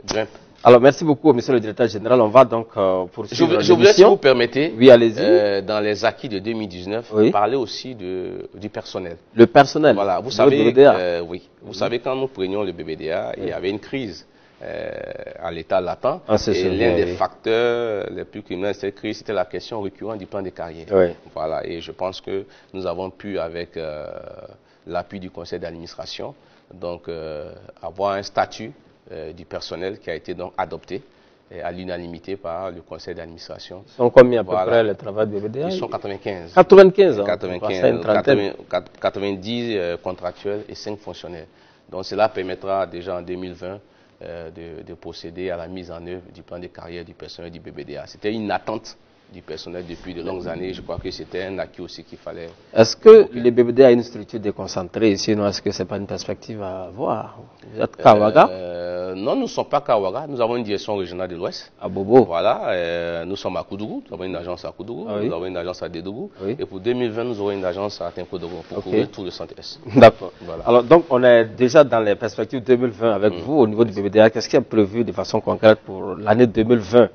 S2: grimpent.
S1: Alors, merci beaucoup, monsieur le directeur général. On va donc poursuivre
S2: je voulais, si vous permettez,
S1: oui, allez-y.
S2: Dans les acquis de 2019, parler aussi du personnel.
S1: Le personnel.
S2: Voilà, vous savez, oui, vous savez, quand nous prenions le BBDA, il y avait une crise à l'état latent. Et l'un des facteurs les plus criminels de cette crise, c'était la question récurrente du plan de carrière. Voilà, et je pense que nous avons pu, avec l'appui du conseil d'administration, donc avoir un statut du personnel qui a été donc adopté à l'unanimité par le conseil d'administration.
S1: Ils sont combien à peu près le travail de BBDA?
S2: Ils sont 95.
S1: 95,
S2: 90 contractuels et 5 fonctionnaires. Donc cela permettra déjà en 2020 de procéder à la mise en œuvre du plan de carrière du personnel du BBDA. C'était une attente du personnel depuis de longues années. Je crois que c'était un acquis aussi qu'il fallait...
S1: Est-ce que le BBDA a une structure déconcentrée? Sinon, est-ce que ce n'est pas une perspective à voir? Vous êtes Kawaga?
S2: Non, nous ne sommes pas Kawaga. Nous avons une direction régionale de l'Ouest.
S1: À Bobo.
S2: Voilà. Nous sommes à Koudougou. Nous avons une agence à Koudougou. Nous avons une agence à Dédougou. Et pour 2020, nous aurons une agence à Tinkodogo pour couvrir tout le centre-est.
S1: D'accord. Voilà. Alors, donc, on est déjà dans les perspectives 2020 avec vous au niveau du BBDA. Qu'est-ce qui est prévu de façon concrète pour l'année 2020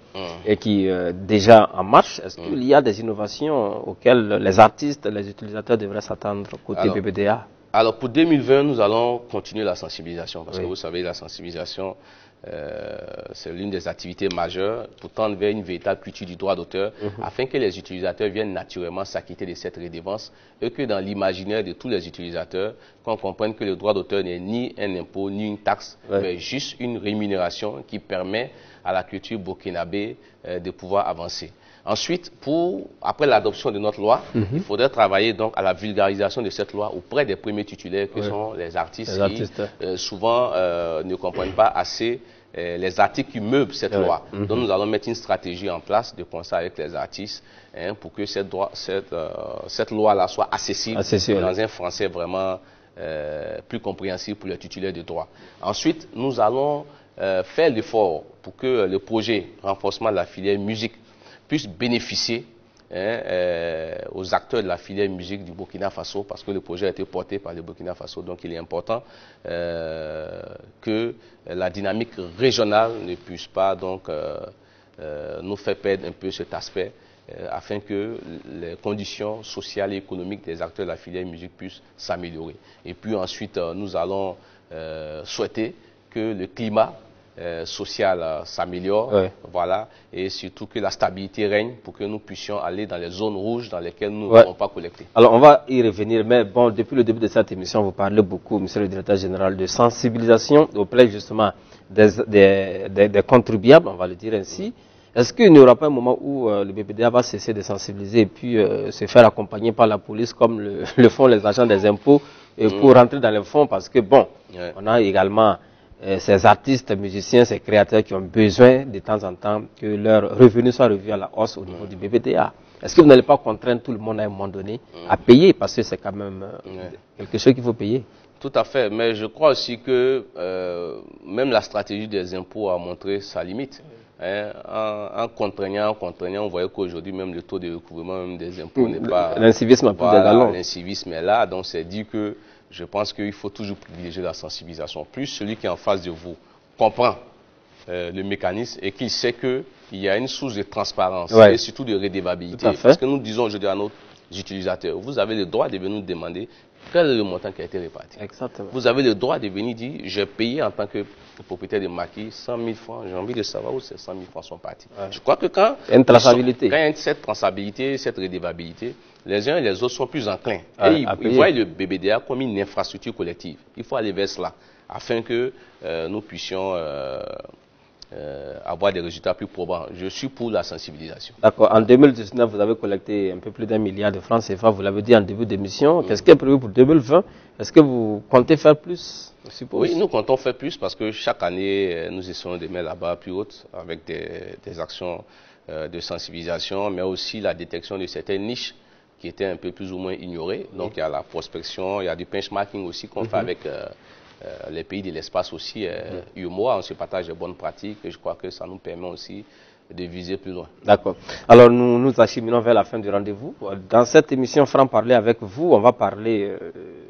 S1: et qui est déjà en marche? Est-ce qu'il y a des innovations auxquelles les artistes, les utilisateurs devraient s'attendre côté BBDA?
S2: Alors pour 2020, nous allons continuer la sensibilisation parce que vous savez, la sensibilisation, c'est l'une des activités majeures pour tendre vers une véritable culture du droit d'auteur afin que les utilisateurs viennent naturellement s'acquitter de cette redevance et que dans l'imaginaire de tous les utilisateurs, qu'on comprenne que le droit d'auteur n'est ni un impôt ni une taxe, mais juste une rémunération qui permet à la culture burkinabé de pouvoir avancer. Ensuite, après l'adoption de notre loi, il faudrait travailler donc à la vulgarisation de cette loi auprès des premiers titulaires que sont les artistes qui souvent ne comprennent pas assez les articles qui meublent cette loi. Donc nous allons mettre une stratégie en place de concert avec les artistes pour que cette loi-là soit accessible dans un français vraiment plus compréhensible pour les titulaires de droit. Ensuite, nous allons faire l'effort pour que le projet renforcement de la filière musique puisse bénéficier aux acteurs de la filière musique du Burkina Faso, parce que le projet a été porté par le Burkina Faso. Donc il est important que la dynamique régionale ne puisse pas donc, nous faire perdre un peu cet aspect, afin que les conditions sociales et économiques des acteurs de la filière musique puissent s'améliorer. Et puis ensuite, nous allons souhaiter que le climat social s'améliore, voilà, et surtout que la stabilité règne pour que nous puissions aller dans les zones rouges dans lesquelles nous ne pouvons pas collecter.
S1: Alors on va y revenir, mais bon, depuis le début de cette émission, vous parlez beaucoup, monsieur le directeur général, de sensibilisation auprès justement des contribuables, on va le dire ainsi. Est-ce qu'il n'y aura pas un moment où le BBDA va cesser de sensibiliser et puis se faire accompagner par la police comme le font les agents des impôts pour rentrer dans les fonds? Parce que bon, on a également ces artistes, musiciens, ces créateurs qui ont besoin de temps en temps que leurs revenus soient revus à la hausse au niveau du BBDA. Est-ce que vous n'allez pas contraindre tout le monde à un moment donné à payer? Parce que c'est quand même quelque chose qu'il faut payer.
S2: Tout à fait, mais je crois aussi que même la stratégie des impôts a montré sa limite. En contraignant, on voyait qu'aujourd'hui même le taux de recouvrement même des impôts n'est pas...
S1: L'incivisme a plus de galons.
S2: L'incivisme est là, donc c'est dit que je pense qu'il faut toujours privilégier la sensibilisation. Plus celui qui est en face de vous comprend le mécanisme et qu'il sait qu'il y a une source de transparence et surtout de redevabilité. Parce que nous disons aujourd'hui à nos utilisateurs, vous avez le droit de venir nous demander quel est le montant qui a été réparti.
S1: Exactement.
S2: Vous avez le droit de venir dire, j'ai payé en tant que propriétaire de maquis 100 000 francs, j'ai envie de savoir où ces 100 000 francs sont partis. Je crois que quand il y a cette traçabilité, cette redevabilité, les uns et les autres sont plus enclins. Et ils voient le BBDA comme une infrastructure collective. Il faut aller vers cela, afin que nous puissions avoir des résultats plus probants. Je suis pour la sensibilisation. D'accord.
S1: En 2019, vous avez collecté un peu plus d'1 milliard de francs CFA, vous l'avez dit en début d'émission. Qu'est-ce qui est prévu pour 2020? Est-ce que vous comptez faire plus, je suppose?
S2: Oui, nous comptons faire plus parce que chaque année, nous essayons de mettre la barre plus haute avec des actions de sensibilisation, mais aussi la détection de certaines niches qui étaient un peu plus ou moins ignorées. Donc il y a la prospection, il y a du benchmarking aussi qu'on fait avec les pays de l'espace aussi. UMOA, on se partage de bonnes pratiques et je crois que ça nous permet aussi de viser plus loin.
S1: D'accord. Alors nous nous acheminons vers la fin du rendez-vous. Dans cette émission Franc-Parler avec vous, on va parler,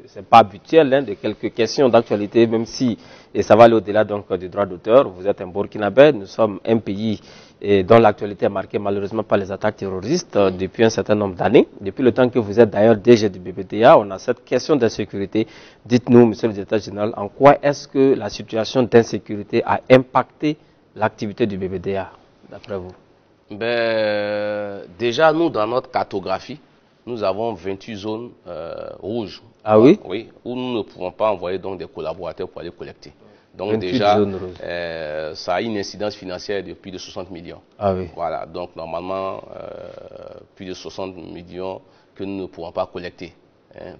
S1: c'est pas habituel, de quelques questions d'actualité, même si Et ça va aller au-delà donc du droit d'auteur. Vous êtes un Burkinabé, nous sommes un pays dont l'actualité est marquée malheureusement par les attaques terroristes depuis un certain nombre d'années. Depuis le temps que vous êtes d'ailleurs DG du BBDA, on a cette question d'insécurité. Dites-nous, monsieur le directeur général, en quoi est-ce que la situation d'insécurité a impacté l'activité du BBDA, d'après vous?
S2: Déjà, nous, dans notre cartographie, nous avons 28 zones rouges.
S1: Ah oui?
S2: Oui, où nous ne pouvons pas envoyer donc des collaborateurs pour aller collecter. Donc déjà, ça a une incidence financière de plus de 60 millions.
S1: Ah oui.
S2: Voilà, donc normalement, plus de 60 millions que nous ne pourrons pas collecter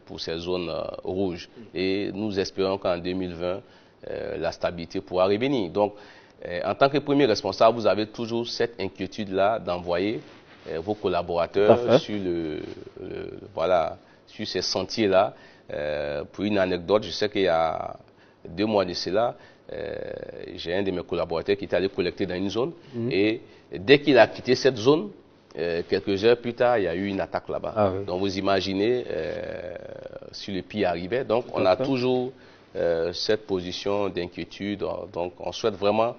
S2: pour ces zones rouges. Et nous espérons qu'en 2020, la stabilité pourra revenir. Donc, en tant que premier responsable, vous avez toujours cette inquiétude-là d'envoyer vos collaborateurs sur, voilà, sur ces sentiers-là. Pour une anecdote, je sais qu'il y a 2 mois de cela, j'ai un de mes collaborateurs qui est allé collecter dans une zone et dès qu'il a quitté cette zone, quelques heures plus tard, il y a eu une attaque là-bas. Ah, oui. Donc vous imaginez si le pire arrivait. Donc on a toujours cette position d'inquiétude. Donc on souhaite vraiment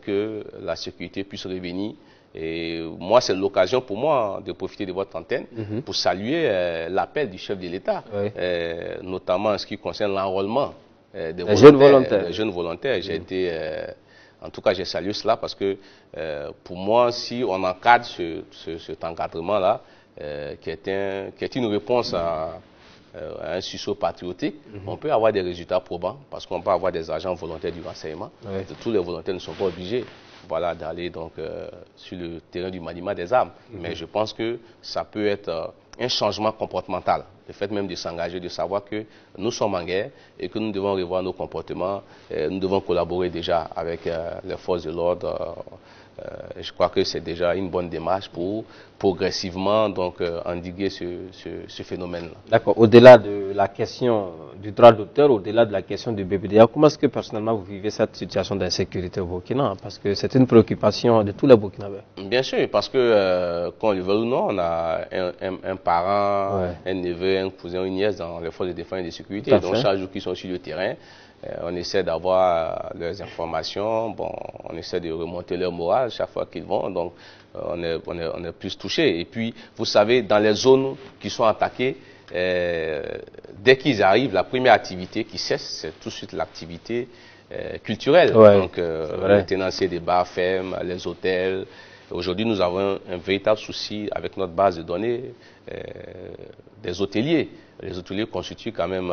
S2: que la sécurité puisse revenir. Et moi, c'est l'occasion pour moi de profiter de votre antenne pour saluer l'appel du chef de l'État, notamment en ce qui concerne l'enrôlement des jeunes volontaires. J'ai été, en tout cas, j'ai salué cela parce que pour moi, si on encadre cet encadrement-là, qui est une réponse à un sursaut patriotique, on peut avoir des résultats probants parce qu'on peut avoir des agents volontaires du renseignement. Tous les volontaires ne sont pas obligés, voilà, d'aller donc sur le terrain du maniement des armes. Mais je pense que ça peut être un changement comportemental. Le fait même de s'engager, de savoir que nous sommes en guerre et que nous devons revoir nos comportements. Nous devons collaborer déjà avec les forces de l'ordre. Je crois que c'est déjà une bonne démarche pour progressivement donc, endiguer ce phénomène-là.
S1: D'accord. Au-delà de la question du droit d'auteur, au-delà de la question du BBDA, comment est-ce que personnellement vous vivez cette situation d'insécurité au Burkina? Parce que c'est une préoccupation de tous les Burkinabés.
S2: Bien sûr, parce que, qu'on le veuille ou non, on a un parent, un neveu, un cousin, une nièce dans les forces de défense et de sécurité. Donc chaque jour qu'ils sont sur le terrain, on essaie d'avoir leurs informations, bon, on essaie de remonter leur morale chaque fois qu'ils vont, donc on est plus touché. Et puis, vous savez, dans les zones qui sont attaquées, dès qu'ils arrivent, la première activité qui cesse, c'est tout de suite l'activité culturelle. Donc, le tenancier des bars fermes, les hôtels. Aujourd'hui, nous avons un véritable souci avec notre base de données des hôteliers. Les hôteliers constituent quand même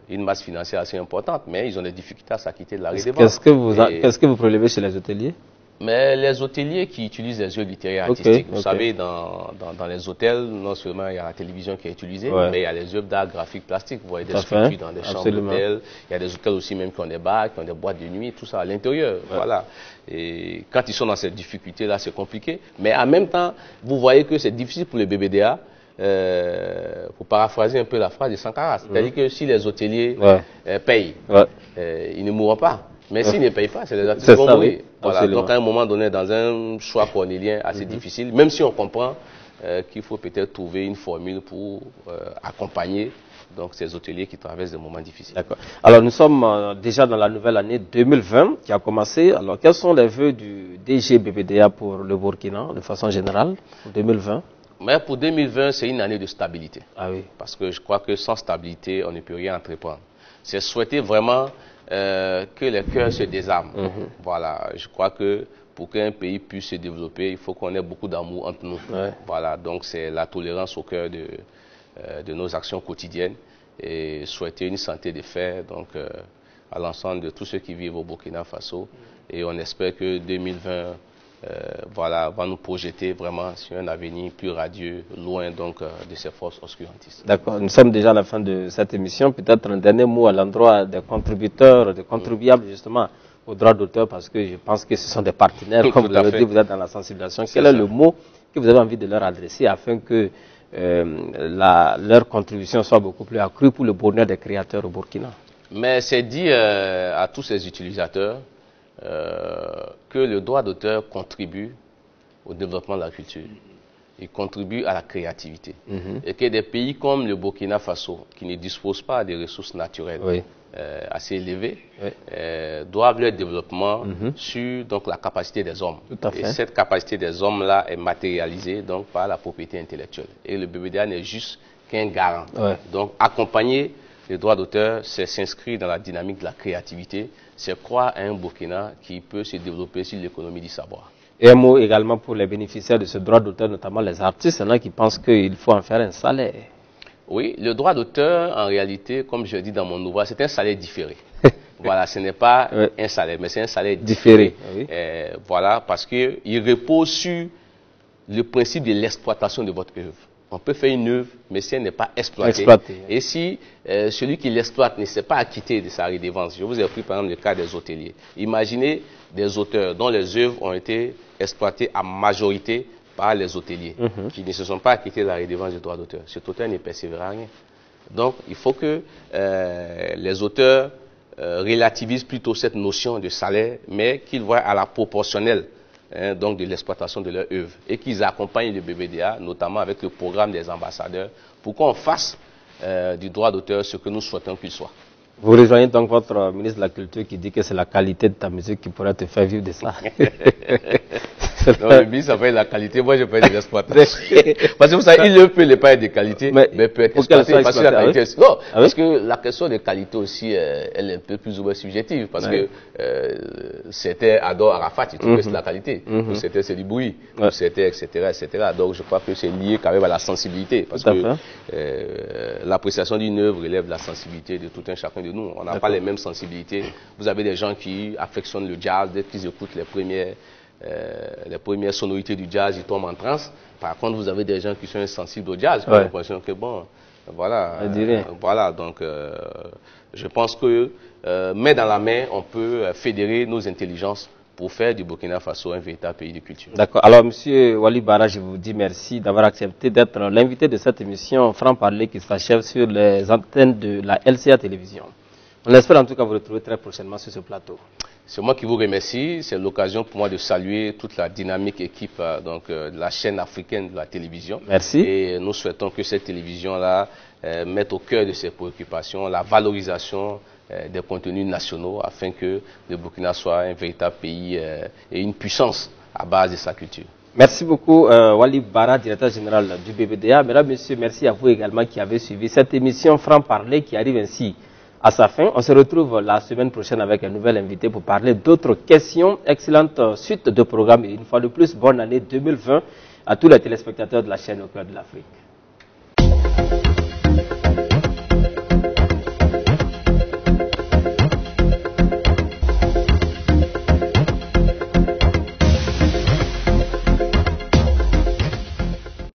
S2: une masse financière assez importante, mais ils ont des difficultés à s'acquitter de la redevance.
S1: Qu'est-ce que vous prélevez chez les hôteliers?
S2: Mais les hôteliers qui utilisent les œuvres littéraires artistiques, vous savez, dans les hôtels, non seulement il y a la télévision qui est utilisée, mais il y a les œuvres d'art graphique plastique. Vous voyez des sculptures dans des chambres d'hôtel. Il y a des hôtels aussi même qui ont des bars, qui ont des boîtes de nuit, tout ça à l'intérieur. Voilà. Et quand ils sont dans cette difficulté-là, c'est compliqué. Mais en même temps, vous voyez que c'est difficile pour le BBDA. Pour paraphraser un peu la phrase de Sankara, c'est-à-dire que si les hôteliers payent, ils ne mourront pas. Mais s'ils ne payent pas, c'est les artistes qui vont mourir. Voilà. Donc à un moment donné, dans un choix cornélien assez difficile, même si on comprend qu'il faut peut-être trouver une formule pour accompagner donc, ces hôteliers qui traversent des moments difficiles. D'accord.
S1: Alors nous sommes déjà dans la nouvelle année 2020 qui a commencé. Alors quels sont les vœux du DG BBDA pour le Burkina de façon générale pour 2020?
S2: Mais pour 2020, c'est une année de stabilité.
S1: Ah oui.
S2: Parce que je crois que sans stabilité, on ne peut rien entreprendre. C'est souhaiter vraiment que les cœurs se désarment. Voilà, je crois que pour qu'un pays puisse se développer, il faut qu'on ait beaucoup d'amour entre nous. Voilà, donc c'est la tolérance au cœur de nos actions quotidiennes et souhaiter une santé de fer donc, à l'ensemble de tous ceux qui vivent au Burkina Faso. Et on espère que 2020 voilà, va nous projeter vraiment sur un avenir plus radieux, loin donc de ces forces obscurantistes.
S1: D'accord, nous sommes déjà à la fin de cette émission. Peut-être un dernier mot à l'endroit des contributeurs, des contribuables justement au droit d'auteur, parce que je pense que ce sont des partenaires, comme vous l'avez dit, vous êtes dans la sensibilisation. Quel est le mot que vous avez envie de leur adresser afin que leur contribution soit beaucoup plus accrue pour le bonheur des créateurs au Burkina?
S2: Mais c'est dit à tous ces utilisateurs que le droit d'auteur contribue au développement de la culture. Il contribue à la créativité. Et que des pays comme le Burkina Faso, qui ne disposent pas des ressources naturelles, assez élevés, doivent leur développement sur donc, la capacité des hommes. Et cette capacité des hommes-là est matérialisée donc, par la propriété intellectuelle. Et le BBDA n'est juste qu'un garant. Donc accompagner les droits d'auteur, c'est s'inscrire dans la dynamique de la créativité, c'est croire à un Burkina qui peut se développer sur l'économie du savoir.
S1: Et un mot également pour les bénéficiaires de ce droit d'auteur, notamment les artistes, il y en a qui pensent qu'il faut en faire un salaire.
S2: Oui, le droit d'auteur, en réalité, comme je dis dans mon ouvrage, c'est un salaire différé. Voilà, ce n'est pas un salaire, mais c'est un salaire différé. Voilà, parce qu'il repose sur le principe de l'exploitation de votre œuvre. On peut faire une œuvre, mais si elle n'est pas exploitée. Et si celui qui l'exploite ne s'est pas acquitté de sa redevance, je vous ai pris par exemple le cas des hôteliers. Imaginez des auteurs dont les œuvres ont été exploitées à majorité par les hôteliers, qui ne se sont pas acquittés de la redevance du droit d'auteur. Cet auteur ne persévérera rien. Donc, il faut que les auteurs relativisent plutôt cette notion de salaire, mais qu'ils voient à la proportionnelle donc de l'exploitation de leur œuvre et qu'ils accompagnent le BBDA, notamment avec le programme des ambassadeurs, pour qu'on fasse du droit d'auteur ce que nous souhaitons qu'il soit.
S1: Vous rejoignez donc votre ministre de la Culture qui dit que c'est la qualité de ta musique qui pourrait te faire vivre de ça.
S2: Non, le ministre, ça peut être la qualité, moi je peux être de l'exploitation. Parce que vous savez, il ne peut pas être de qualité, mais peut être exploité. Parce que la qualité, non, parce que la question de qualité aussi, elle est un peu plus ou moins subjective. Parce que c'était Ador Arafat, il trouvait que c'est la qualité. Ou c'était Seli Bouy, ou c'était etc., etc. Donc je crois que c'est lié quand même à la sensibilité. Parce que l'appréciation d'une œuvre relève de la sensibilité de tout un chacun de nous. On n'a pas les mêmes sensibilités. Vous avez des gens qui affectionnent le jazz dès qu'ils écoutent les premières sonorités du jazz, ils tombent en transe. Par contre, vous avez des gens qui sont sensibles au jazz, qui ont l'impression que bon, voilà. Voilà, donc je pense que main dans la main, on peut fédérer nos intelligences pour faire du Burkina Faso un véritable pays de culture.
S1: D'accord. Alors, Monsieur Wali Bara, je vous dis merci d'avoir accepté d'être l'invité de cette émission Franc-Parler qui s'achève sur les antennes de la LCA Télévision. On espère en tout cas vous retrouver très prochainement sur ce plateau.
S2: C'est moi qui vous remercie. C'est l'occasion pour moi de saluer toute la dynamique équipe de la chaîne africaine de la télévision.
S1: Merci.
S2: Et nous souhaitons que cette télévision-là mette au cœur de ses préoccupations la valorisation des contenus nationaux afin que le Burkina soit un véritable pays et une puissance à base de sa culture.
S1: Merci beaucoup, Wali Bara, directeur général du BBDA. Mesdames, Messieurs, merci à vous également qui avez suivi cette émission Franc-Parler qui arrive ainsi à sa fin. On se retrouve la semaine prochaine avec un nouvel invité pour parler d'autres questions. Excellente suite de programme et une fois de plus, bonne année 2020 à tous les téléspectateurs de la chaîne Au cœur de l'Afrique.